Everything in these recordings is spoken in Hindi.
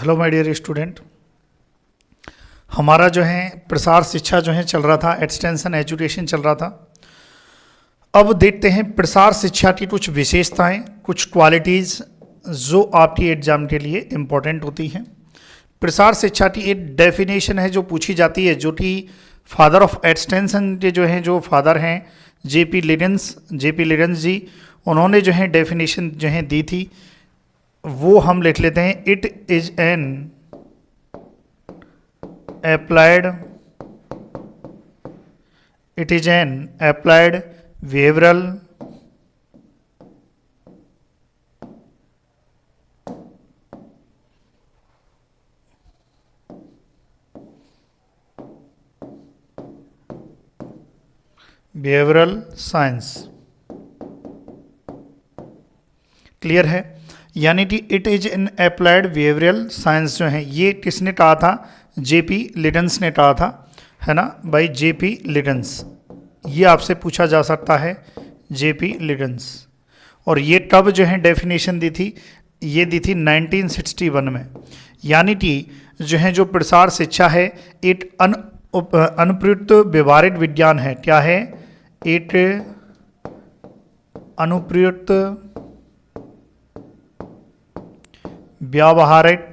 Hello my dear student. हमारा जो है प्रसार शिक्षा जो है चल रहा था, एक्सटेंशन एजुकेशन चल रहा था। अब देखते हैं प्रसार शिक्षा की कुछ विशेषताएं, कुछ क्वालिटीज़ जो आपकी एग्जाम के लिए इम्पोर्टेंट होती हैं। प्रसार शिक्षा की एक डेफिनेशन है जो पूछी जाती है, जो कि फादर ऑफ एक्सटेंशन के जो फादर हैं जेपी लिडेंस जी, उन्होंने जो है डेफिनेशन जो है दी थी, वो हम लिख लेते हैं। It is an applied behavioral science. Clear है? यानी कि it is an applied behavioural science जो है, ये किसने कहा था? जेपी लिडेंस ने कहा था, है ना, बाई जेपी लिडेंस। ये आपसे पूछा जा सकता है, जेपी लिडेंस। और ये कब जो है डेफिनेशन दी थी? ये दी थी 1961 में। यानी कि जो प्रसार शिक्षा है एक अनुप्रयुक्त व्यवहारिक विज्ञान है। क्या है? एक अनुप्रयुक्त व्यावहारिक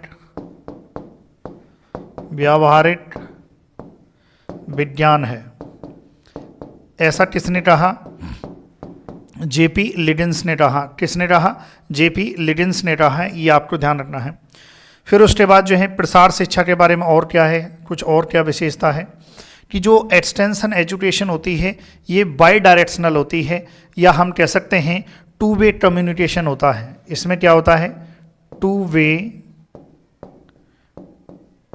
विज्ञान है। ऐसा किसने कहा? जेपी लिडेंस ने कहा। किसने कहा? जेपी लिडेंस ने कहा है। ये आपको ध्यान रखना है। फिर उसके बाद जो है प्रसार शिक्षा के बारे में और क्या है, कुछ और क्या विशेषता है कि जो एक्सटेंशन एजुकेशन होती है ये बाई डायरेक्शनल होती है, या हम कह सकते हैं टू वे कम्युनिकेशन होता है। इसमें क्या होता है? Two way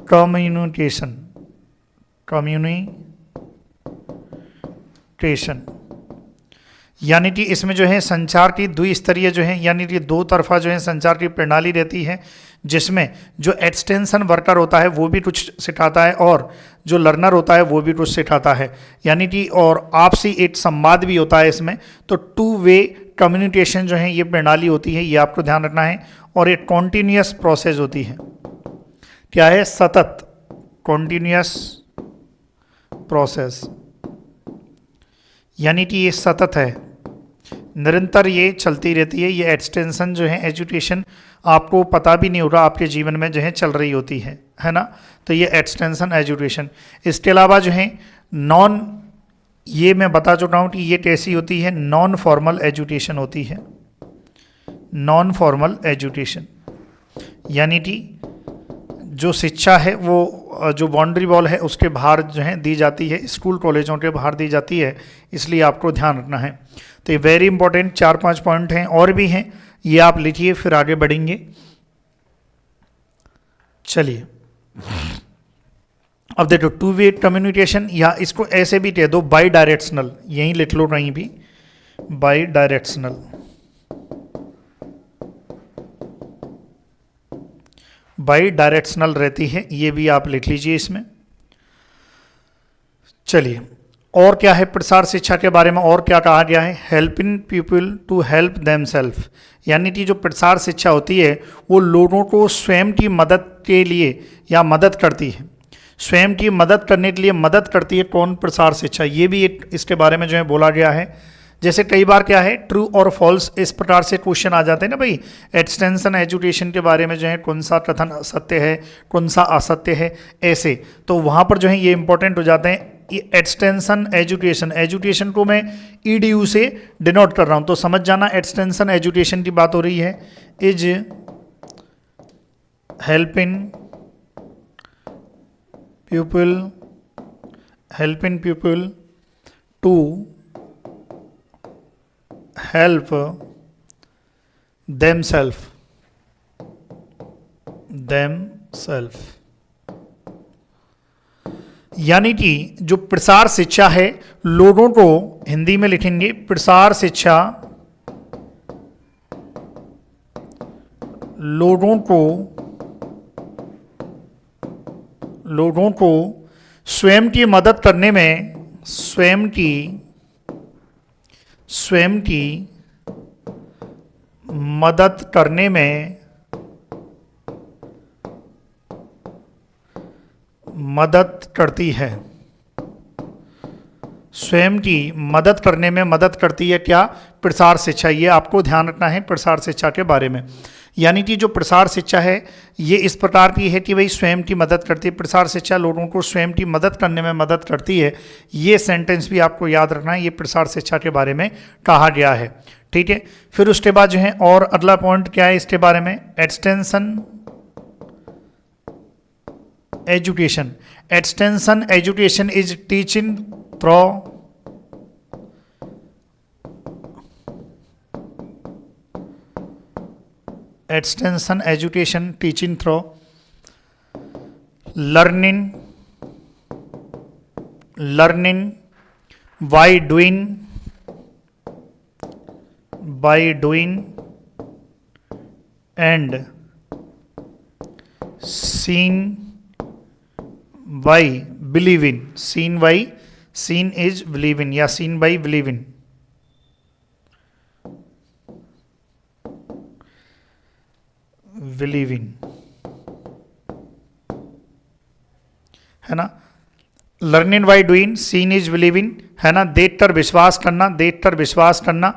communication. यानी कि इसमें जो है संचार की द्विस्तरीय जो है, यानी कि दो तरफा जो है संचार की प्रणाली रहती है, जिसमें जो एक्सटेंशन वर्कर होता है वो भी कुछ सिखाता है और जो लर्नर होता है वो भी कुछ सिखाता है। यानी कि और आपसी एक संवाद भी होता है इसमें। तो टू वे कम्युनिकेशन जो है ये प्रणाली होती है, ये आपको ध्यान रखना है। और एक कॉन्टिन्यूस प्रोसेस होती है। क्या है? सतत, कॉन्टिन्यूस प्रोसेस। यानी कि ये सतत है, निरंतर ये चलती रहती है। ये एक्सटेंशन जो है एजुकेशन आपको पता भी नहीं होगा, आपके जीवन में जो है चल रही होती है ना। तो ये एक्सटेंशन एजुकेशन। इसके अलावा जो है ये मैं बता चुका हूँ कि ये कैसी होती है? नॉन फॉर्मल एजुकेशन होती है। नॉन फॉर्मल एजुकेशन यानी कि जो शिक्षा है वो जो बाउंड्री वॉल है उसके बाहर जो है दी जाती है, स्कूल कॉलेजों के बाहर दी जाती है। इसलिए आपको ध्यान रखना है। तो ये वेरी इंपॉर्टेंट 4-5 पॉइंट हैं, और भी हैं, ये आप लिखिए फिर आगे बढ़ेंगे। चलिए अब देखो टू वे कम्युनिकेशन, या इसको ऐसे भी कह दो बाई डायरेक्शनल, यहीं लिख लो कहीं भी, बाई डायरेक्शनल। बाई डायरेक्शनल रहती है, ये भी आप लिख लीजिए इसमें। चलिए और क्या है प्रसार शिक्षा के बारे में, और क्या कहा गया है? Helping people to help themselves. यानी कि जो प्रसार शिक्षा होती है वो लोगों को स्वयं की मदद के लिए या मदद करती है, स्वयं की मदद करने के लिए मदद करती है। कौन? प्रसार शिक्षा। ये भी एक इसके बारे में जो है बोला गया है। जैसे कई बार क्या है, ट्रू और फॉल्स इस प्रकार से क्वेश्चन आ जाते हैं ना भाई, एक्सटेंशन एजुकेशन के बारे में जो है कौन सा कथन सत्य है, कौन सा असत्य है, ऐसे। तो वहाँ पर जो है ये इंपॉर्टेंट हो जाते हैं। एक्सटेंशन एजुकेशन को मैं ईडीयू से डिनोट कर रहा हूँ, तो समझ जाना एक्सटेंशन एजुकेशन की बात हो रही है। Is helping people to help themselves। यानी कि जो प्रसार शिक्षा है लोगों को, हिंदी में लिखेंगे प्रसार शिक्षा लोगों को स्वयं की मदद करने में, स्वयं की मदद करने में मदद करती है, स्वयं की मदद करने में मदद करती है क्या? प्रसार शिक्षा। ये आपको ध्यान रखना है प्रसार शिक्षा के बारे में। यानी कि जो प्रसार शिक्षा है ये इस प्रकार की है कि भाई स्वयं की मदद करती है, प्रसार शिक्षा लोगों को स्वयं की मदद करने में मदद करती है। ये सेंटेंस भी आपको याद रखना है, ये प्रसार शिक्षा के बारे में कहा गया है। ठीक है, फिर उसके बाद जो है और अगला पॉइंट क्या है इसके बारे में, extension education. Extension education is teaching through extension education teaching through learning by doing and seen by believing। seen is believing या seen by believing। है ना, learning by doing, seeing is believing, है ना, देख कर विश्वास करना,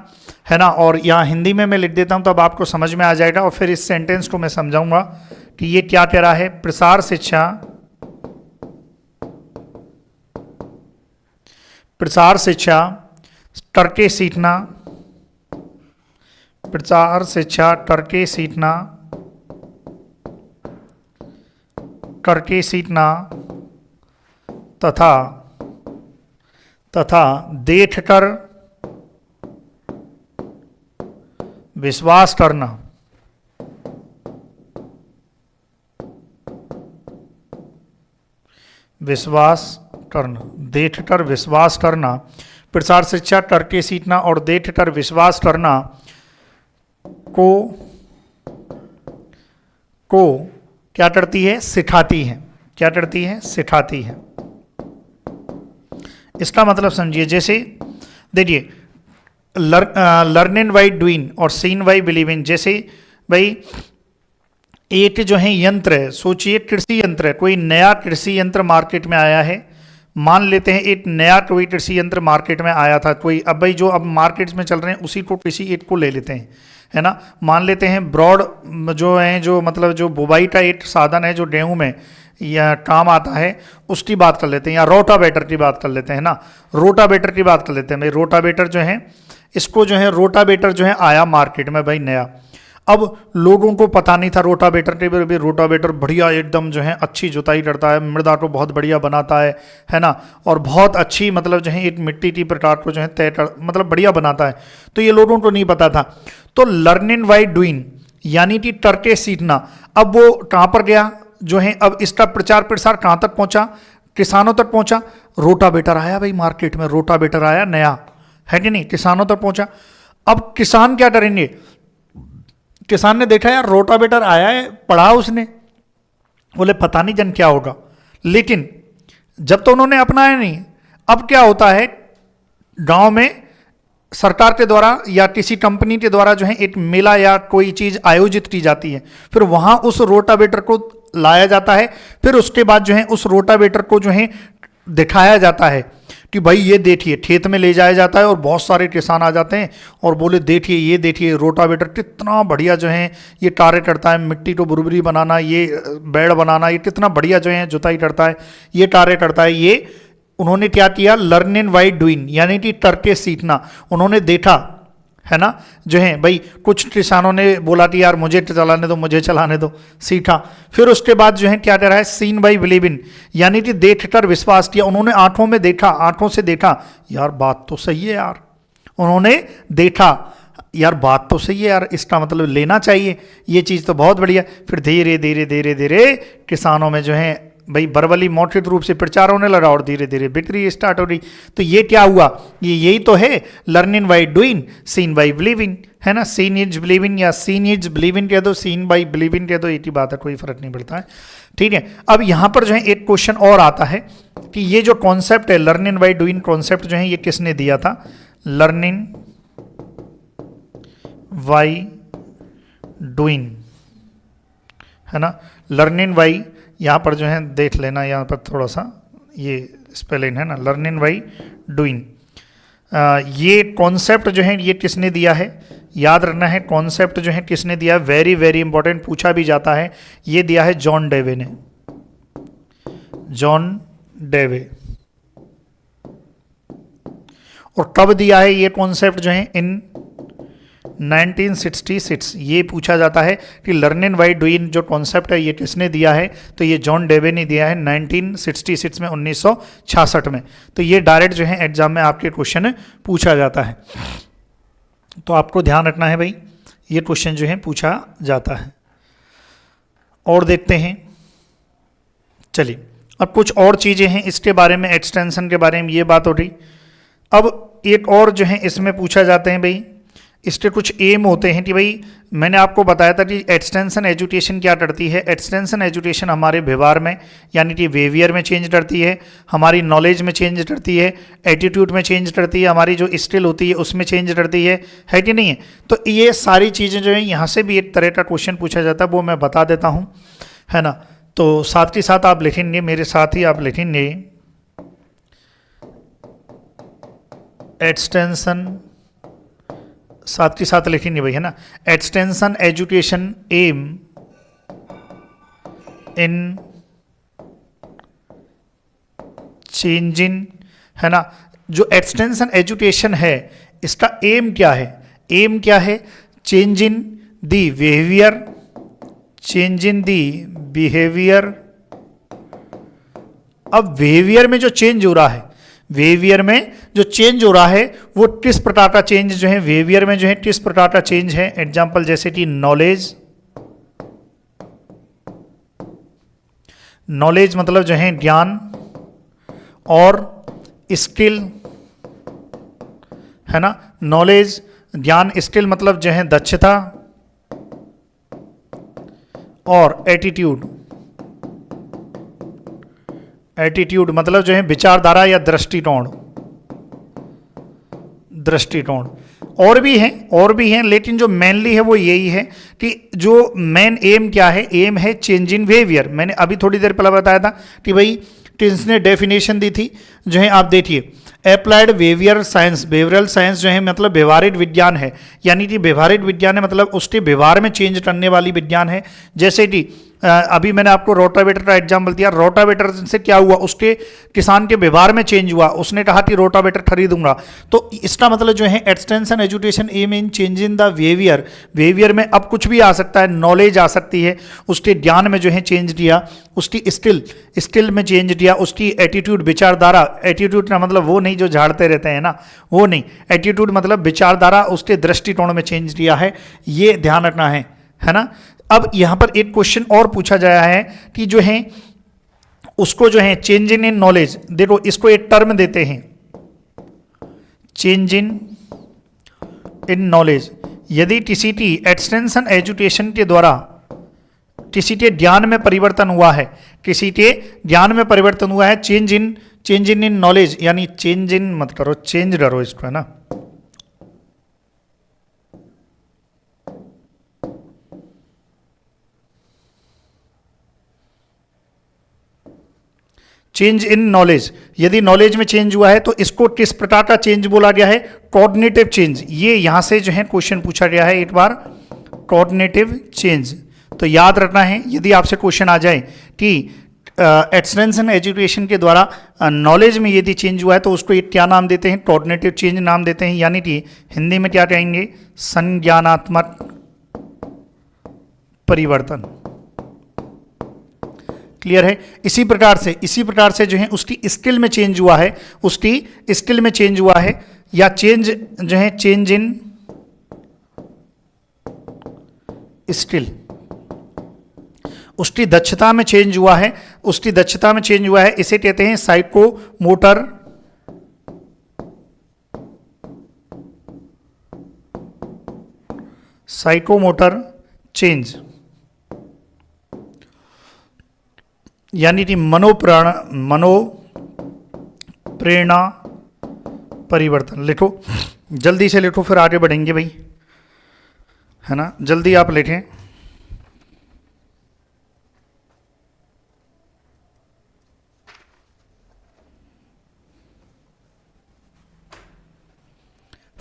है ना। और यहाँ हिंदी में मैं लिख देता हूँ तब आपको समझ में आ जाएगा और फिर इस सेंटेंस को मैं समझाऊंगा कि ये क्या कह रहा है। प्रसार शिक्षा करके सीखना, प्रसार शिक्षा करके सीखना तथा देखकर विश्वास करना। देखकर विश्वास करना, प्रसार शिक्षा करके सीखना और देखकर विश्वास करना को क्या करती है? सिखाती है। क्या करती है? सिखाती है। इसका मतलब समझिए, जैसे देखिए लर्निंग बाई डूइंग और सीन बाई बिलीविंग। जैसे भाई एक जो है यंत्र है, सोचिए कृषि यंत्र है, कोई नया कृषि यंत्र मार्केट में आया है। मान लेते हैं एक नया कोई कृषि यंत्र मार्केट में आया था कोई, अब भाई जो अब मार्केट में चल रहे हैं उसी को किसी एक को ले लेते हैं, है ना। मान लेते हैं ब्रॉड जो है, जो मतलब जो बुवाई का एक साधन है जो गेहूं में या काम आता है, उसकी बात कर लेते हैं, या रोटावेटर की बात कर लेते हैं ना, रोटावेटर की बात कर लेते हैं भाई। रोटावेटर जो है, इसको जो है रोटावेटर जो है आया मार्केट में भाई नया। अब लोगों को पता नहीं था रोटावेटर के बारे में, रोटावेटर बढ़िया एकदम जो है अच्छी जुताई करता है, मृदा को बहुत बढ़िया बनाता है ना, और बहुत अच्छी मतलब जो है एक मिट्टी की प्रकार को जो है तय कर मतलब बढ़िया बनाता है। तो ये लोगों को नहीं पता था। तो लर्निंग बाई डूइंग यानी कि करके सीखना। अब वो कहाँ पर गया जो है, अब इसका प्रचार प्रसार कहाँ तक पहुँचा? किसानों तक पहुँचा। रोटावेटर आया भाई मार्केट में, रोटावेटर आया नया, है कि नहीं, किसानों तक पहुँचा। अब किसान क्या करेंगे? किसान ने देखा यार रोटावेटर आया है, पढ़ा उसने, बोले पता नहीं जन क्या होगा, लेकिन जब तो उन्होंने अपनाया नहीं। अब क्या होता है, गांव में सरकार के द्वारा या किसी कंपनी के द्वारा जो है एक मेला या कोई चीज आयोजित की जाती है, फिर वहां उस रोटावेटर को लाया जाता है, फिर उसके बाद जो है उस रोटावेटर को जो है दिखाया जाता है कि भाई ये देखिए, खेत में ले जाया जाता है और बहुत सारे किसान आ जाते हैं और बोले देखिए ये देखिए रोटावेटर कितना बढ़िया जो है ये कार्य करता है, मिट्टी को बुरबुरी बनाना, ये बेड़ बनाना, ये कितना बढ़िया जो है जुताई करता है, ये कार्य करता है। ये उन्होंने क्या किया? लर्निंग बाई डूइंग यानी कि करके सीखना। उन्होंने देखा, है ना, जो है भाई कुछ किसानों ने बोला कि यार मुझे चलाने दो, सीखा। फिर उसके बाद जो है क्या कर रहा है? सीन बाई बिलीविंग यानी कि देखकर विश्वास किया। उन्होंने आंखों में देखा, आंखों से देखा, यार बात तो सही है यार, उन्होंने देखा यार बात तो सही है यार, इसका मतलब लेना चाहिए, ये चीज़ तो बहुत बढ़िया। फिर धीरे धीरे धीरे धीरे किसानों में जो है भाई बरबली मौखिक रूप से प्रचार होने लगा और धीरे धीरे बिक्री स्टार्ट हो रही। तो ये क्या हुआ? ये यही तो है learning by doing, scene by believing, है ना। सीन इज बिलीविंग या सीन इज बिलीविंग कह दो, सीन बाई बिलीविंग कह दो, एक ही बात है, कोई फर्क नहीं पड़ता है। ठीक है, अब यहाँ पर जो है एक क्वेश्चन और आता है कि ये जो कॉन्सेप्ट है लर्निंग बाई डूइंग कॉन्सेप्ट जो है ये किसने दिया था? लर्निंग बाई डूइंग, है ना, लर्निंग बाई, यहाँ पर जो है देख लेना, यहाँ पर थोड़ा सा ये स्पेलिंग है ना, लर्निंग बाई डूइंग। ये कॉन्सेप्ट जो है ये किसने दिया है, याद रखना है कॉन्सेप्ट जो है किसने दिया है, वेरी वेरी इंपॉर्टेंट, पूछा भी जाता है। ये दिया है जॉन डेवे ने, जॉन डेवे। और कब दिया है ये कॉन्सेप्ट जो है, इन 1966। ये पूछा जाता है कि लर्निंग बाय डूइंग जो कॉन्सेप्ट है ये किसने दिया है, तो ये जॉन डेवे ने दिया है 1966 में, 1966 में। तो ये डायरेक्ट जो है एग्जाम में आपके क्वेश्चन पूछा जाता है, तो आपको ध्यान रखना है भाई, ये क्वेश्चन जो है पूछा जाता है। और देखते हैं, चलिए अब कुछ और चीज़ें हैं इसके बारे में, एक्सटेंशन के बारे में ये बात हो रही। अब एक और जो है इसमें पूछा जाते हैं भाई, इसके कुछ एम होते हैं कि भाई मैंने आपको बताया था कि एक्सटेंशन एजुकेशन क्या करती है। एक्सटेंशन एजुकेशन हमारे व्यवहार में यानी कि बिहेवियर में चेंज करती है, हमारी नॉलेज में चेंज करती है, एटीट्यूड में चेंज करती है, हमारी जो स्किल होती है उसमें चेंज करती है कि नहीं है। तो ये सारी चीज़ें जो है यहाँ से भी एक तरह का क्वेश्चन पूछा जाता है, वो मैं बता देता हूँ, है ना। तो साथ के साथ आप लिखेंगे, मेरे साथ ही आप लिखेंगे एक्सटेंशन, साथ के साथ लिखेंगे भाई, है ना। Extension education aim in changing, है ना। जो एक्सटेंशन एजुकेशन है इसका एम क्या है, एम क्या है, change in the behaviour, change in the behaviour. अब बिहेवियर में जो चेंज हो रहा है, बिहेवियर में जो चेंज हो रहा है वो किस प्रकार का चेंज जो है बिहेवियर में जो है किस प्रकार का चेंज है। एग्जांपल जैसे कि नॉलेज, नॉलेज मतलब जो है ज्ञान, और स्किल, है ना। नॉलेज ज्ञान स्किल मतलब जो है दक्षता, और एटीट्यूड, एटीट्यूड मतलब जो है विचारधारा या दृष्टिकोण, दृष्टिकोण। और भी हैं लेकिन जो मेनली है वो यही है कि जो मेन एम क्या है, एम है चेंज इन बिहेवियर। मैंने अभी थोड़ी देर पहले बताया था कि भाई किसने डेफिनेशन दी थी, जो है आप देखिए applied behaviour science, behavioural science जो है मतलब व्यवहारिक विज्ञान है, यानी कि व्यवहारिक विज्ञान है मतलब उसके व्यवहार में चेंज करने वाली विज्ञान है। जैसे कि अभी मैंने आपको रोटावेटर का एग्जाम्पल दिया, रोटावेटर से क्या हुआ, उसके किसान के व्यवहार में चेंज हुआ, उसने कहा कि रोटावेटर खरीदूंगा। तो इसका मतलब जो है extension education aim in change in the behaviour, behaviour में अब कुछ भी आ सकता है, नॉलेज आ सकती है, उसके ज्ञान में जो है चेंज दिया, उसकी स्किल में चेंज दिया, उसकी एटीट्यूड विचारधारा, एटीट्यूड का मतलब वो नहीं जो झाड़ते रहते हैं ना, वो नहीं, एटीट्यूड मतलब विचारधारा, उसके दृष्टिकोण में चेंज दिया है, ये ध्यान रखना है ना। अब यहां पर एक क्वेश्चन और पूछा गया है कि जो है उसको जो है चेंज इन नॉलेज, देखो इसको एक टर्म देते हैं चेंज इन नॉलेज। यदि किसी की एक्सटेंशन एजुकेशन के द्वारा किसी के ज्ञान में परिवर्तन हुआ है, किसी के ज्ञान में परिवर्तन हुआ है, चेंज इन नॉलेज, यानी चेंज इन मत करो, चेंज करो इसको, है ना। चेंज इन नॉलेज, यदि नॉलेज में चेंज हुआ है तो इसको किस प्रकार का चेंज बोला गया है, कॉग्निटिव चेंज। ये यहां से जो है क्वेश्चन पूछा गया है एक बार, कॉग्निटिव चेंज। तो याद रखना है, यदि आपसे क्वेश्चन आ जाए कि एक्सटेंशन एजुकेशन के द्वारा नॉलेज में यदि चेंज हुआ है तो उसको एक क्या नाम देते हैं, कॉग्निटिव चेंज नाम देते हैं, यानी कि हिंदी में क्या कहेंगे, संज्ञानात्मक परिवर्तन। क्लियर है। इसी प्रकार से जो है उसकी स्किल में चेंज हुआ है, उसकी स्किल में चेंज हुआ है, या चेंज जो है चेंज इन स्किल, उसकी दक्षता में चेंज हुआ है, उसकी दक्षता में चेंज हुआ है, इसे कहते हैं साइकोमोटर चेंज, यानी कि मनोप्रेरणा परिवर्तन। लिखो जल्दी से, लिखो फिर आगे बढ़ेंगे भाई, है ना, जल्दी आप लिखें।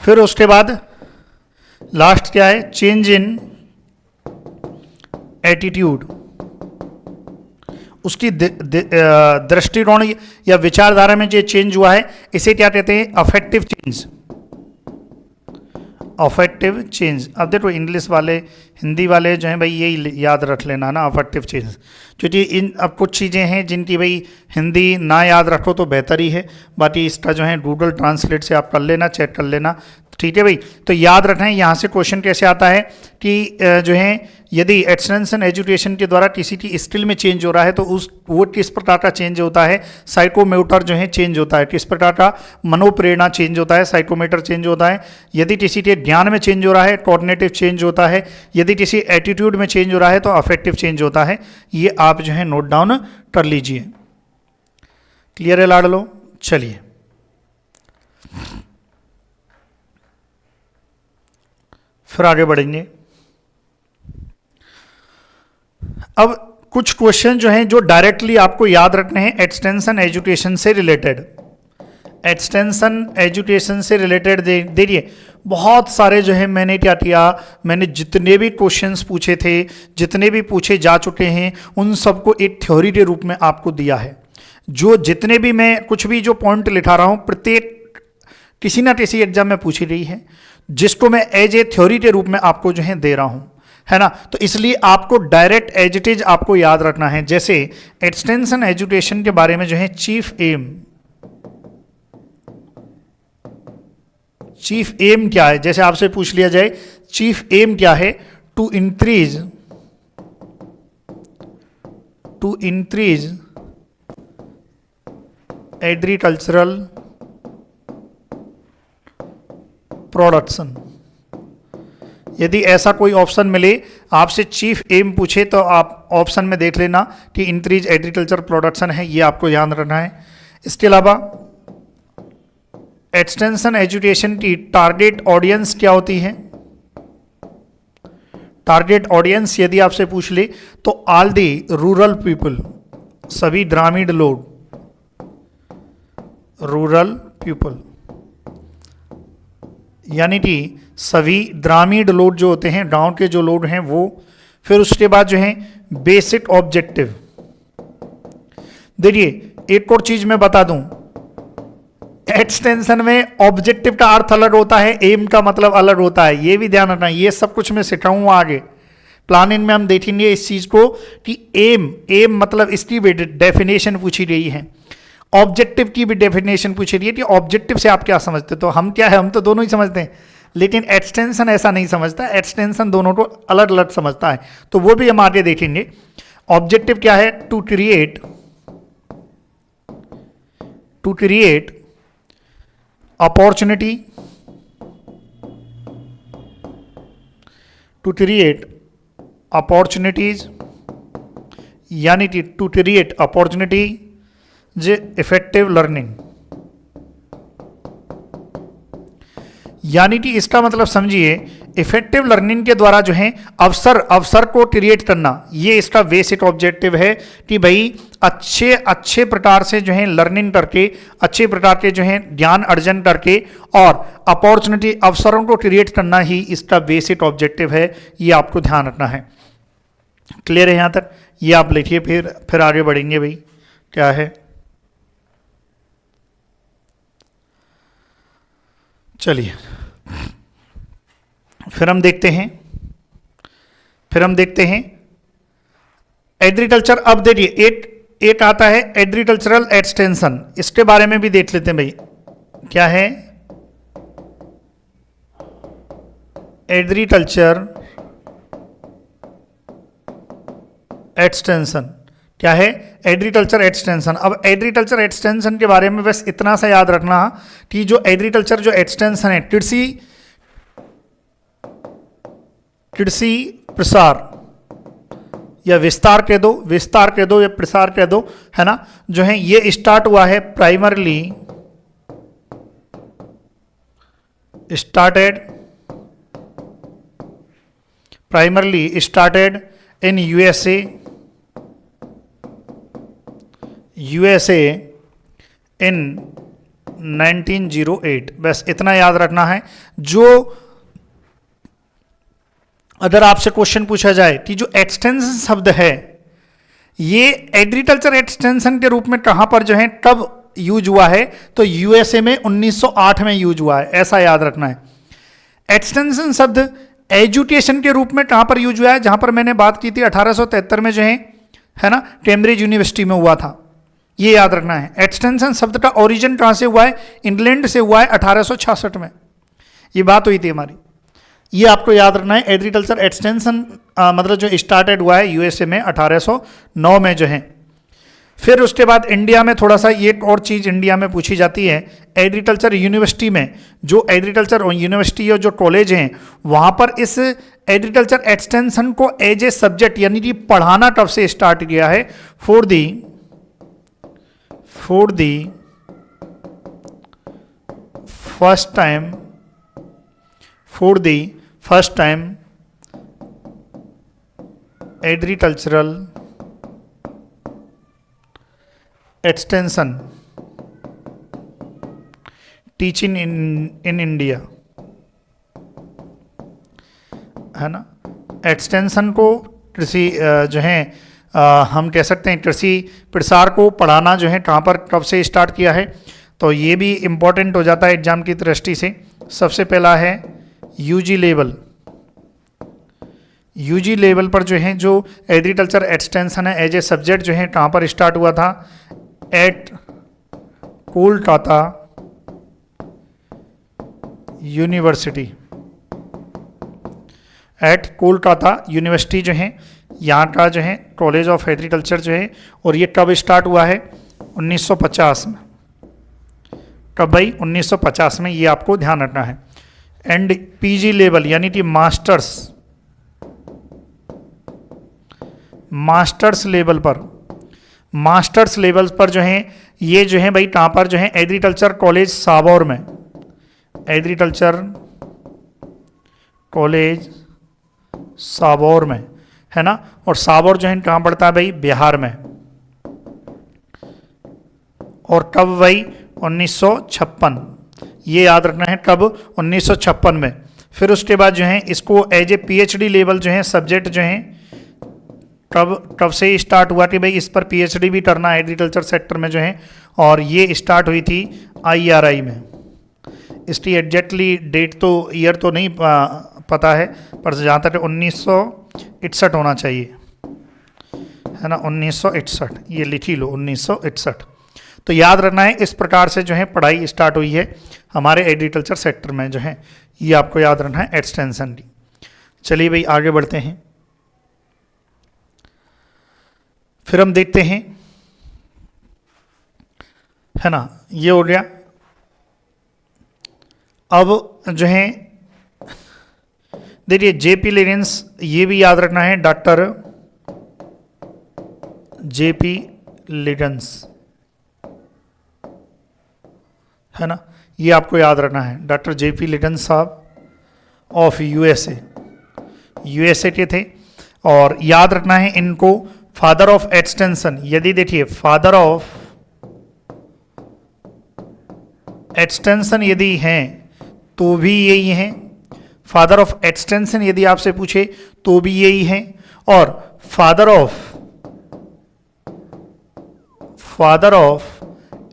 फिर उसके बाद लास्ट क्या है, चेंज इन एटीट्यूड, उसकी दृष्टिकोण या विचारधारा में जो चेंज हुआ है, इसे क्या कहते हैं, अफेक्टिव चेंज, अफेक्टिव चेंज। अब देखो इंग्लिश वाले, हिंदी वाले जो हैं भाई यही याद रख लेना ना, अफेक्टिव चेंज, क्योंकि इन अब कुछ चीज़ें हैं जिनकी भाई हिंदी ना याद रखो तो बेहतर ही है, बाकी इसका जो है गूगल ट्रांसलेट से आप कर लेना, चेक कर लेना, ठीक है भाई। तो याद रखें यहाँ से क्वेश्चन कैसे आता है कि जो है यदि एक्सटेंशन एजुकेशन के द्वारा किसी की स्किल में चेंज हो रहा है तो वो किस प्रकार का चेंज होता है, साइकोमोटर जो है चेंज होता है, किस प्रकार का मनोप्रेरणा चेंज होता है, साइकोमोटर चेंज होता है। यदि किसी के ज्ञान में चेंज हो रहा है, कॉग्निटिव चेंज होता है। यदि किसी एटीट्यूड में चेंज हो रहा है तो अफेक्टिव चेंज होता है। ये आप जो है नोट डाउन कर लीजिए। क्लियर है लाडलो? चलिए फिर आगे बढ़ेंगे। अब कुछ क्वेश्चन जो हैं जो डायरेक्टली आपको याद रखने हैं एक्सटेंशन एजुकेशन से रिलेटेड, एक्सटेंशन एजुकेशन से रिलेटेड देखिए बहुत सारे जो है मैंने क्या किया, मैंने जितने भी क्वेश्चंस पूछे थे, जितने भी पूछे जा चुके हैं, उन सबको एक थ्योरी के रूप में आपको दिया है। जो जितने भी मैं कुछ भी जो पॉइंट लिखा रहा हूं, प्रत्येक किसी ना किसी एग्जाम में पूछी रही है, जिसको मैं एज ए थ्योरी के रूप में आपको जो है दे रहा हूं, है ना। तो इसलिए आपको डायरेक्ट एज इट इज आपको याद रखना है। जैसे एक्सटेंशन एजुकेशन के बारे में जो है चीफ एम क्या है, जैसे आपसे पूछ लिया जाए चीफ एम क्या है, टू इंक्रीज एग्रीकल्चरल प्रोडक्शन। यदि ऐसा कोई ऑप्शन मिले, आपसे चीफ एम पूछे, तो आप ऑप्शन में देख लेना कि इंक्रीज एग्रीकल्चर प्रोडक्शन है, ये आपको ध्यान रखना है। इसके अलावा एक्सटेंशन एजुकेशन की टारगेट ऑडियंस क्या होती है। टारगेट ऑडियंस यदि आपसे पूछ ले तो ऑल दी रूरल पीपल, सभी ग्रामीण लोग, रूरल पीपल यानी कि सभी ग्रामीण लोग जो होते हैं, गांव के जो लोग हैं वो। फिर उसके बाद जो है बेसिक ऑब्जेक्टिव। देखिए एक और चीज मैं बता दूं, एक्सटेंशन में ऑब्जेक्टिव का अर्थ अलग होता है, एम का मतलब अलग होता है, ये भी ध्यान रखना। ये सब कुछ मैं सिखाऊंगा आगे प्लानिंग में, हम देखेंगे इस चीज को कि एम मतलब इसकी भी डेफिनेशन पूछी गई है, ऑब्जेक्टिव की भी डेफिनेशन पूछी रही है कि ऑब्जेक्टिव से आप क्या समझते हो। तो हम क्या है, हम तो दोनों ही समझते हैं, लेकिन एक्सटेंशन ऐसा नहीं समझता, एक्सटेंशन दोनों को अलग अलग समझता है। तो वो भी हम आगे देखेंगे। ऑब्जेक्टिव क्या है, to create opportunity, to create opportunities, यानी कि टू क्रिएट अपॉर्चुनिटी जे इफेक्टिव लर्निंग, यानी कि इसका मतलब समझिए इफेक्टिव लर्निंग के द्वारा जो है अवसर को क्रिएट करना, ये इसका बेसिक ऑब्जेक्टिव है कि भाई अच्छे प्रकार से जो है लर्निंग करके, अच्छे प्रकार के जो है ज्ञान अर्जन करके और अपॉर्चुनिटी, अवसरों को क्रिएट करना ही इसका बेसिक ऑब्जेक्टिव है। ये आपको ध्यान रखना है। क्लियर है यहाँ तक? ये आप लिखिए, फिर आगे बढ़ेंगे। भाई क्या है, चलिए फिर हम देखते हैं एग्रीकल्चर। अब देखिए एक आता है एग्रीकल्चरल एक्सटेंशन, इसके बारे में भी देख लेते हैं। भाई क्या है एग्रीकल्चर एक्सटेंशन, क्या है एग्रीकल्चर एक्सटेंशन। अब एग्रीकल्चर एक्सटेंशन के बारे में बस इतना सा याद रखना कि जो एग्रीकल्चर जो एक्सटेंशन है, कृषि प्रसार या विस्तार कह दो या प्रसार कह दो, है ना, जो है ये स्टार्ट हुआ है primarily started in USA in 1908। बस इतना याद रखना है। जो अगर आपसे क्वेश्चन पूछा जाए कि जो एक्सटेंशन शब्द है ये एग्रीकल्चर एक्सटेंशन के रूप में कहां पर जो है कब यूज हुआ है, तो यूएसए में 1908 में यूज हुआ है, ऐसा याद रखना है। एक्सटेंशन शब्द एजुकेशन के रूप में कहां पर यूज हुआ है, जहां पर मैंने बात की थी 1873 में जो है ना, कैम्ब्रिज यूनिवर्सिटी में हुआ था, ये याद रखना है। एक्सटेंशन शब्द का ओरिजिन कहां से हुआ है, इंग्लैंड से हुआ है 1866 में, ये बात हुई थी हमारी, ये आपको याद रखना है। एग्रीकल्चर एक्सटेंशन मतलब जो स्टार्टेड हुआ है यूएसए में 1809 में जो है। फिर उसके बाद इंडिया में थोड़ा सा ये और चीज़ इंडिया में पूछी जाती है, एग्रीकल्चर यूनिवर्सिटी में जो एग्रीकल्चर यूनिवर्सिटी और जो कॉलेज हैं वहाँ पर इस एग्रीकल्चर एक्सटेंशन को एज ए सब्जेक्ट यानी कि पढ़ाना कब से स्टार्ट किया है, for the first time agricultural extension teaching in India, है ना। एक्सटेंशन को कृषि जो है हम कह सकते हैं कृषि प्रसार को पढ़ाना जो है कहाँ पर कब से स्टार्ट किया है, तो ये भी इम्पोर्टेंट हो जाता है एग्जाम की दृष्टि से। सबसे पहला है यूजी लेवल पर जो है जो एग्रीकल्चर एक्सटेंशन है एज ए सब्जेक्ट जो है कहाँ पर स्टार्ट हुआ था, एट कोलकाता यूनिवर्सिटी जो है यहाँ का जो है कॉलेज ऑफ एग्रीकल्चर जो है, और ये कब स्टार्ट हुआ है 1950 में। कब भाई 1950 में, ये आपको ध्यान रखना है। एंड पीजी लेवल यानी कि मास्टर्स लेवल पर जो है ये जो है भाई कहाँ पर जो है एग्रीकल्चर कॉलेज साबौर में, एग्रीकल्चर कॉलेज साबौर में, है ना। और साबौर जो है कहाँ पड़ता है भाई, बिहार में। और कब भाई 1956, ये याद रखना है कब 1956 में। फिर उसके बाद जो है इसको एज ए पीएचडी लेवल जो है सब्जेक्ट जो है कब से स्टार्ट हुआ कि भाई इस पर पीएचडी भी करना है एग्रीकल्चर सेक्टर में जो है, और ये स्टार्ट हुई थी आईआरआई में। इसकी एग्जैक्टली डेट तो ईयर तो नहीं पता है, पर जहाँ तक 1961 होना चाहिए, है ना, 1961, ये लिख ही लो 1961। तो याद रखना है इस प्रकार से जो है पढ़ाई स्टार्ट हुई है हमारे एग्रीकल्चर सेक्टर में जो है, ये आपको याद रखना है एक्सटेंशन की। चलिए भाई आगे बढ़ते हैं। फिर हम देखते हैं, है ना, ये हो गया। अब जो है देखिए जेपी लिडेंस, ये भी याद रखना है, डॉक्टर जेपी लिडेंस, है ना, ये आपको याद रखना है। डॉक्टर जेपी लिडेंस साहब ऑफ यूएसए के थे, और याद रखना है इनको फादर ऑफ एक्सटेंशन। यदि देखिए फादर ऑफ एक्सटेंशन यदि हैं तो भी यही हैं, फादर ऑफ एक्सटेंशन यदि आपसे पूछे तो भी यही हैं, और father of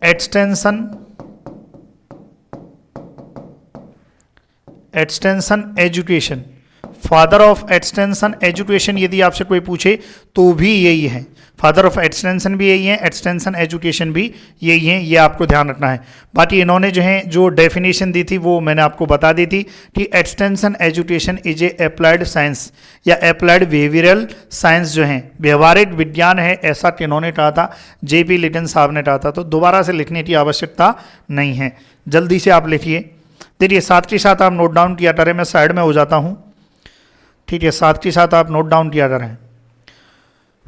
extension education, father of extension education यदि आपसे कोई पूछे तो भी यही है। फादर ऑफ एक्सटेंशन भी यही है, एक्सटेंशन एजुकेशन भी यही है, ये आपको ध्यान रखना है। बाकी इन्होंने जो है जो डेफिनेशन दी थी वो मैंने आपको बता दी थी कि extension education is a applied science या अप्लाइड बिहेवियरल साइंस जो है व्यवहारिक विज्ञान है, ऐसा इन्होंने कहा था, जेपी लिटन साहब ने कहा था। तो दोबारा से लिखने की आवश्यकता नहीं है, जल्दी से आप लिखिए। देखिए साथ के साथ आप नोट डाउन किया करें, मैं साइड में हो जाता हूँ, ठीक है, साथ के साथ आप नोट डाउन किया करें।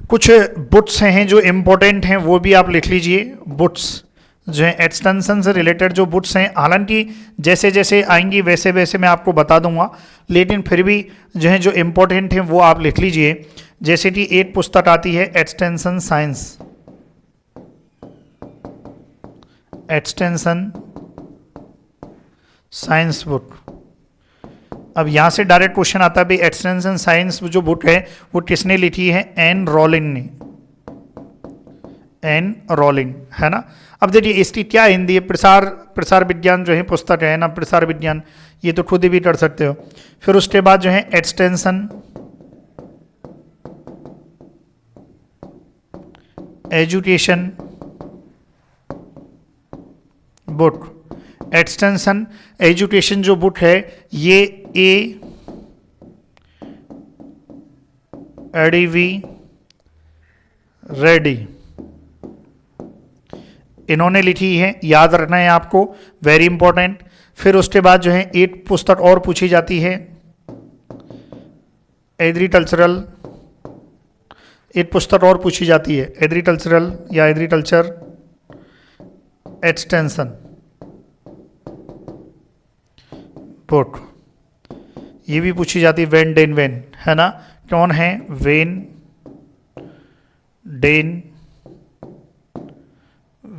कुछ बुट्स हैं जो इम्पोर्टेंट हैं वो भी आप लिख लीजिए। बुट्स जो है एक्सटेंशन से रिलेटेड जो बुट्स हैं, हालांकि जैसे जैसे आएंगी वैसे वैसे मैं आपको बता दूंगा, लेकिन फिर भी जो है जो इम्पोर्टेंट हैं वो आप लिख लीजिए। जैसे कि एक पुस्तक आती है extension science, extension science book. अब यहाँ से डायरेक्ट क्वेश्चन आता है भाई एक्सटेंशन साइंस जो बुक है वो किसने लिखी है? एन रॉलिंग ने, एन रॉलिंग, है ना। अब देखिए इसकी क्या हिंदी है? प्रसार विज्ञान जो है पुस्तक है ना, प्रसार विज्ञान, ये तो खुद ही भी कर सकते हो। फिर उसके बाद जो है extension education book. Extension education जो बुक है ये एडीवी रेड्डी इन्होंने लिखी है, याद रखना है आपको, वेरी इंपॉर्टेंट। फिर उसके बाद जो है एक पुस्तक और पूछी जाती है एग्रीकल्चरल, एक पुस्तक और पूछी जाती है एग्रीकल्चरल या एग्रीकल्चर एक्सटेंशन बुक, ये भी पूछी जाती है वेन डेन वेन, है ना। कौन है? वेन डेन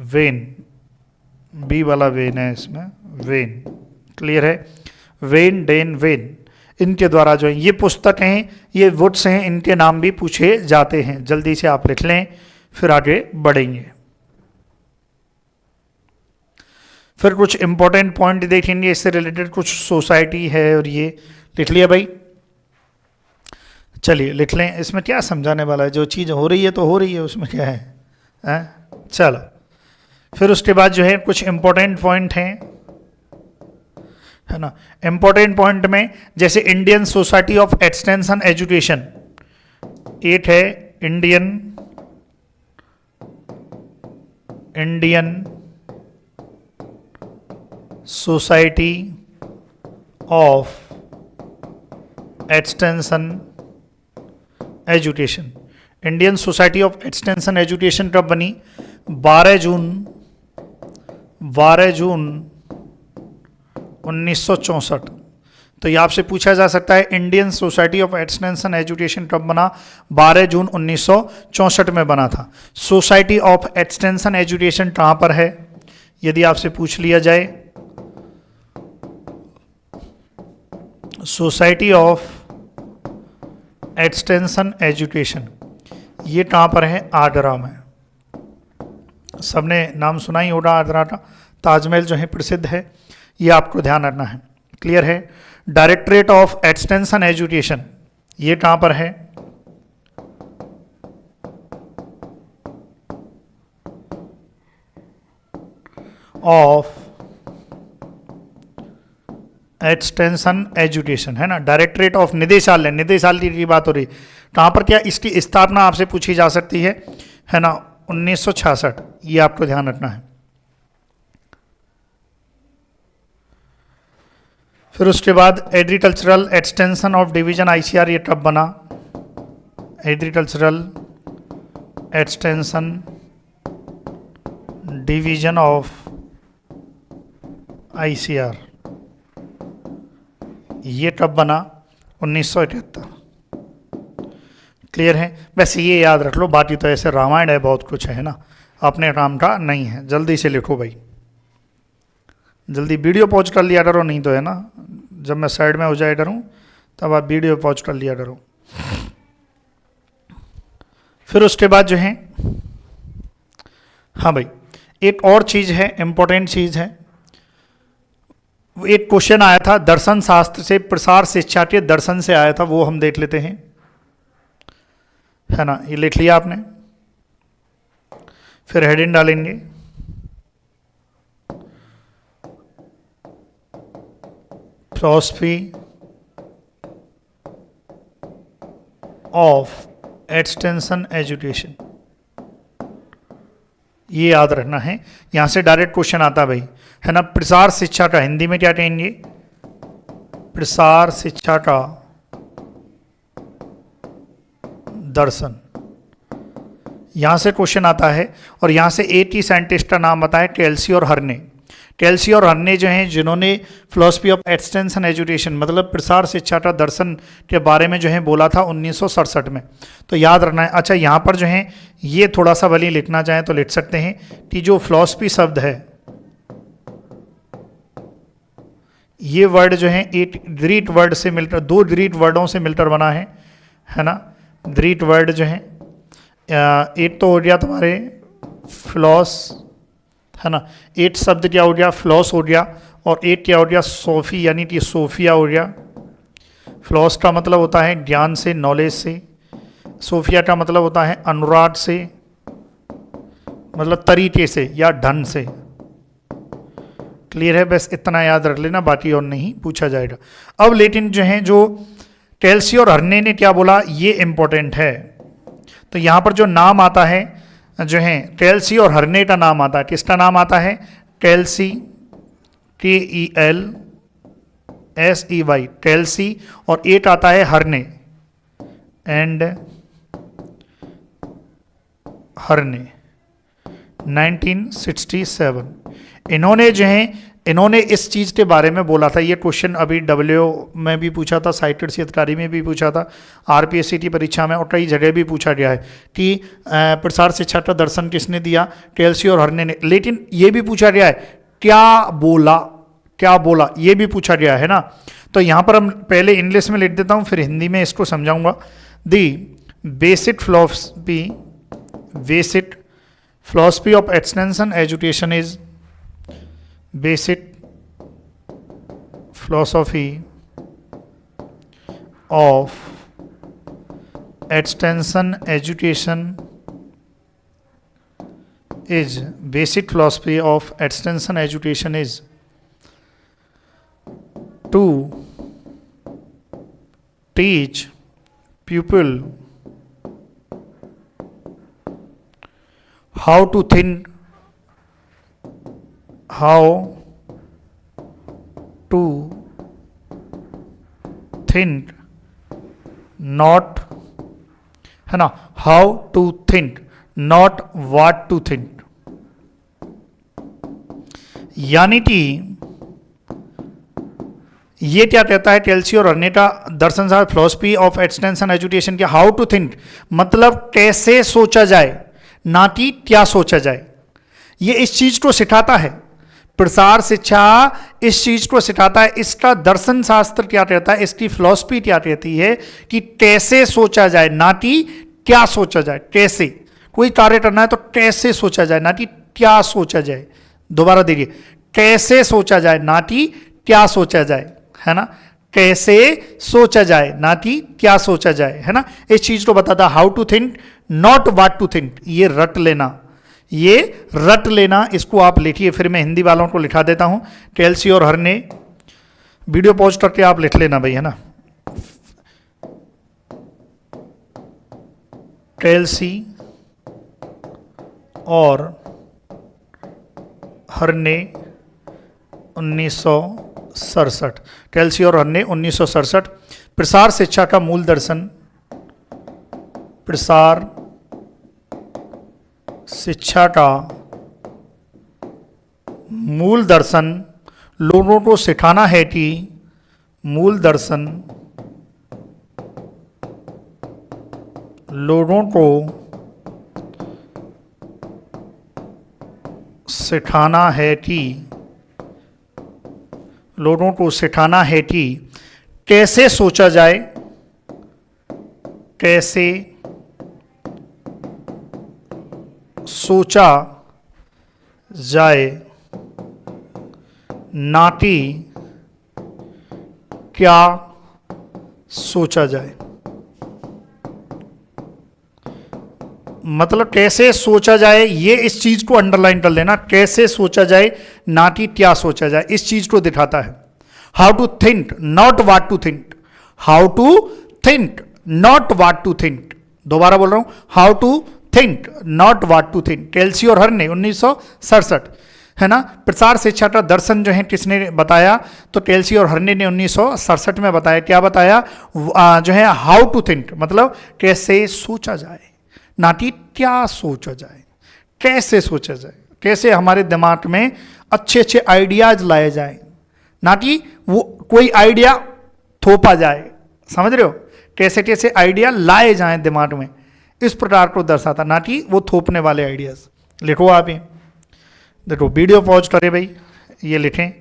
वेन, बी वाला वेन है इसमें, वेन, क्लियर है। वेन डेन वेन, इनके द्वारा जो है ये पुस्तक हैं, ये वुड्स हैं, इनके नाम भी पूछे जाते हैं। जल्दी से आप लिख लें, फिर आगे बढ़ेंगे। फिर कुछ इंपॉर्टेंट पॉइंट देखेंगे इससे रिलेटेड, कुछ सोसाइटी है और ये लिख लिया भाई। चलिए लिख लें, इसमें क्या समझाने वाला है? जो चीज़ हो रही है तो हो रही है, उसमें क्या है? चलो, फिर उसके बाद जो है कुछ इंपॉर्टेंट पॉइंट हैं, है ना। इंपॉर्टेंट पॉइंट में जैसे Indian society of extension education, एक है Indian society of extension education. Indian society of extension education कब बनी? 12 जून 1964। तो ये आपसे पूछा जा सकता है Indian society of extension education कब बना? 12 जून 1964 में बना था। सोसाइटी ऑफ एक्सटेंशन एजुकेशन कहाँ पर है यदि आपसे पूछ लिया जाए? सोसाइटी ऑफ एक्सटेंशन एजुकेशन ये कहाँ पर है? आगरा में। सबने नाम सुना ही होगा आगरा का, ताजमहल जो है प्रसिद्ध है, ये आपको ध्यान रखना है, क्लियर है। डायरेक्टरेट ऑफ एक्सटेंशन एजुकेशन ये कहाँ पर है? ऑफ एक्सटेंशन एजुकेशन, है ना। डायरेक्टरेट ऑफ निदेशालय, निदेशालय की बात हो रही, कहाँ पर? क्या इसकी स्थापना आपसे पूछी जा सकती है ना, 1966, ये आपको ध्यान रखना है। फिर उसके बाद agricultural extension of division ICR ये कब बना? Agricultural extension division of ICR ये कब बना? 1978, क्लियर है। वैसे ये याद रख लो, बाकी तो ऐसे रामायण है, बहुत कुछ है ना, अपने काम का नहीं है। जल्दी से लिखो भाई, जल्दी वीडियो पॉज कर लिया करो, नहीं तो है ना जब मैं साइड में हो जाया करूँ तब आप वीडियो पॉज कर लिया करो। फिर उसके बाद जो है, हाँ भाई एक और चीज़ है, इंपॉर्टेंट चीज़ है, एक क्वेश्चन आया था दर्शन शास्त्र से, प्रसार शिक्षा के दर्शन से आया था, वो हम देख लेते हैं, है ना। ये लिख लिया आपने, फिर हेडिंग डालेंगे फिलॉसफी ऑफ एक्सटेंशन एजुकेशन, ये याद रखना है। यहां से डायरेक्ट क्वेश्चन आता है भाई, है ना। प्रसार शिक्षा का हिंदी में क्या कहेंगे? प्रसार शिक्षा का दर्शन, यहां से क्वेश्चन आता है। और यहां से एक ही साइंटिस्ट का नाम बताएं, केल्सी और हर्ने। केल्सी और हर्ने जो हैं जिन्होंने फिलॉसफी ऑफ एक्सटेंशन एजुकेशन मतलब प्रसार शिक्षा का दर्शन के बारे में जो है बोला था 1967 में, तो याद रखना है। अच्छा यहाँ पर जो है ये थोड़ा सा भले लिखना चाहें तो लिख सकते हैं कि जो फिलॉसफी शब्द है ये वर्ड जो है एक द्रीट वर्ड से मिलकर, दो द्रीट वर्डों से मिलकर बना है ना। द्रीट वर्ड जो है एक तो हो गया तुम्हारे फ्लॉस, है ना। एक शब्द क्या हो गया, फ्लॉस हो गया, और एक क्या हो गया, सोफी, यानी कि सोफिया हो गया। फ्लॉस का मतलब होता है ज्ञान से, नॉलेज से। सोफिया का मतलब होता है अनुराग से, मतलब तरीके से या ढंग से। क्लियर है, बस इतना याद रख लेना, बाकी और नहीं पूछा जाएगा। अब लेकिन जो है, जो टेल्सी और हर्ने ने क्या बोला, ये इंपॉर्टेंट है। तो यहाँ पर जो नाम आता है जो है, टेल्सी और हर्ने का नाम आता है। किसका नाम आता है, टेल्सी, TELSEY, टेल्सी, और एक आता है हर्ने, एंड हर्ने 1967। इन्होंने जो है, इन्होंने इस चीज़ के बारे में बोला था। ये क्वेश्चन अभी WO में भी पूछा था, साहित्य कृषि अधिकारी में भी पूछा था, RPSC की परीक्षा में और कई जगह भी पूछा गया है कि प्रसार शिक्षा का दर्शन किसने दिया, टेल्सी और हर्ने ने। लेकिन ये भी पूछा गया है क्या बोला, ये भी पूछा गया है ना। तो यहाँ पर हम पहले इंग्लिश में लिख देता हूँ, फिर हिंदी में इसको समझाऊंगा। The basic philosophy of extension education is basic philosophy of extension education is basic philosophy of extension education is to teach people how to think, not, है ना, how to think, not what to think। यानी कि ये क्या कहता है, टेल्सी और हर्ने का दर्शन शास्त्र, फिलोसफी ऑफ एक्सटेंशन एजुकेशन के हाउ टू थिंक, मतलब कैसे सोचा जाए, ना कि क्या सोचा जाए। ये इस चीज को सिखाता है, प्रसार शिक्षा इस चीज को सिखाता है। इसका दर्शन शास्त्र क्या कहता है, इसकी फिलॉसफी क्या कहती है कि कैसे सोचा जाए, ना कि क्या सोचा जाए। कैसे कोई कार्य करना है तो कैसे सोचा जाए, ना कि क्या सोचा जाए। दोबारा देखिए, कैसे सोचा जाए, ना कि क्या सोचा जाए, है ना। कैसे सोचा जाए, ना कि क्या सोचा जाए, है ना। इस चीज को बताता, how to think, not what to think. ये रट लेना, इसको आप लिखिए, फिर मैं हिंदी वालों को लिखा देता हूं। टेल्सी और हर्ने, वीडियो पॉज करके आप लिख लेना भाई, है ना। टेल्सी और हर्ने 1967, टेल्सी और हर्ने 1967। प्रसार शिक्षा का मूल दर्शन, प्रसार शिक्षा का मूल दर्शन लोगों को सिखाना है कि, मूल दर्शन लोगों को सिखाना है कि, लोगों को सिखाना है कि कैसे सोचा जाए, कैसे सोचा जाए, ना कि क्या सोचा जाए। मतलब कैसे सोचा जाए, ये इस चीज को अंडरलाइन कर लेना, कैसे सोचा जाए ना कि क्या सोचा जाए, इस चीज को दिखाता है। How to think, not what to think, how to think, not what to think. दोबारा बोल रहा हूं, how to think, not what to think. टेल्सी और हर्ने 1967, है ना। प्रसार शिक्षा का दर्शन जो है किसने बताया, तो टेल्सी और हर्ने ने 1967 में बताया। क्या बताया, जो है हाउ टू थिंक, मतलब कैसे सोचा जाए, ना कि क्या सोचा जाए। कैसे सोचा जाए, कैसे हमारे दिमाग में अच्छे अच्छे आइडियाज लाए जाए, ना कि वो कोई आइडिया थोपा जाए। समझ रहे हो, कैसे कैसे आइडिया लाए जाएं दिमाग में, इस प्रकार को दर्शाता, ना कि वो थोपने वाले आइडियाज। लिखो आप ये, देखो वीडियो पॉज करें भाई, ये लिखें।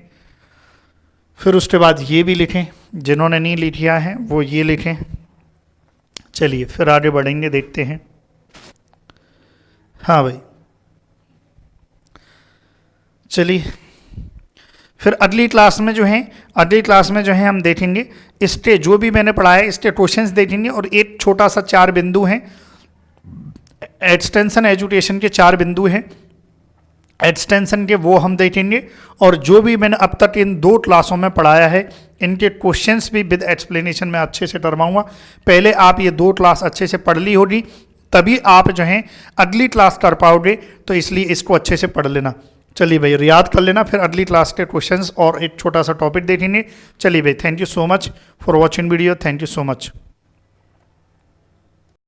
फिर उसके बाद ये भी लिखें, जिन्होंने नहीं लिखा है वो ये लिखें। चलिए फिर आगे बढ़ेंगे, देखते हैं। हाँ भाई, चलिए फिर अगली क्लास में जो है हम देखेंगे इसके, जो भी मैंने पढ़ाया इसके क्वेश्चंस देखेंगे, और एक छोटा सा 4 बिंदु हैं, एक्सटेंशन एजुकेशन के 4 बिंदु हैं एक्सटेंशन के, वो हम देखेंगे। और जो भी मैंने अब तक इन 2 क्लासों में पढ़ाया है इनके क्वेश्चंस भी विद एक्सप्लेनेशन में अच्छे से करवाऊंगा। पहले आप ये 2 क्लास अच्छे से पढ़ ली होगी, तभी आप जो हैं अगली क्लास कर पाओगे, तो इसलिए इसको अच्छे से पढ़ लेना। चलिए भाई याद कर लेना, फिर अगली क्लास के क्वेश्चंस और एक छोटा सा टॉपिक देखेंगे। चलिए भाई, thank you so much for watching video, thank you so much.